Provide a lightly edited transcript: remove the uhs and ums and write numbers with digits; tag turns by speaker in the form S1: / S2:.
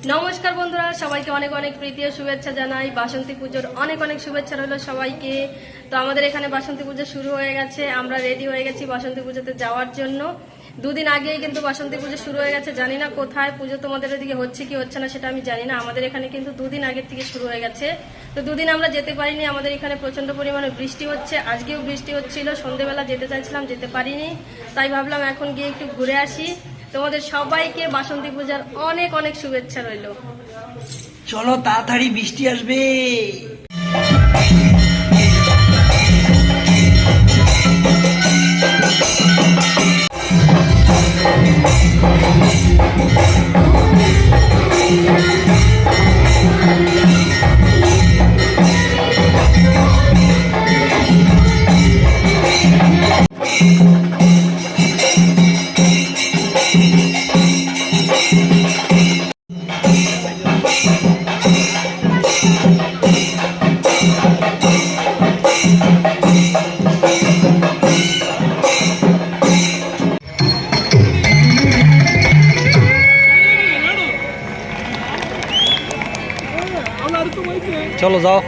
S1: নমস্কার বন্ধুরা, সবাইকে অনেক অনেক প্রীতি ও শুভেচ্ছা জানাই। বাসন্তী পুজোর অনেক অনেক শুভেচ্ছা রইল সবাইকে। তো আমাদের এখানে বাসন্তী পুজো শুরু হয়ে গেছে, আমরা রেডি হয়ে গেছি বাসন্তী পুজোতে যাওয়ার জন্য। দুদিন আগেই কিন্তু বাসন্তী পুজো শুরু হয়ে গেছে। জানি না কোথায় পুজো তোমাদের ওদিকে হচ্ছে কি হচ্ছে না সেটা আমি জানি না, আমাদের এখানে কিন্তু দুদিন আগের থেকে শুরু হয়ে গেছে। তো দুদিন আমরা যেতে পারিনি, আমাদের এখানে প্রচন্ড পরিমাণে বৃষ্টি হচ্ছে। আজকেও বৃষ্টি হচ্ছিল, সন্ধেবেলা যেতে চাইছিলাম, যেতে পারিনি। তাই ভাবলাম এখন গিয়ে একটু ঘুরে আসি। তোমাদের সবাইকে বাসন্তী পূজার অনেক অনেক শুভেচ্ছা রইল।
S2: চলো তাড়াতাড়ি, বৃষ্টি আসবে। চলো যাও।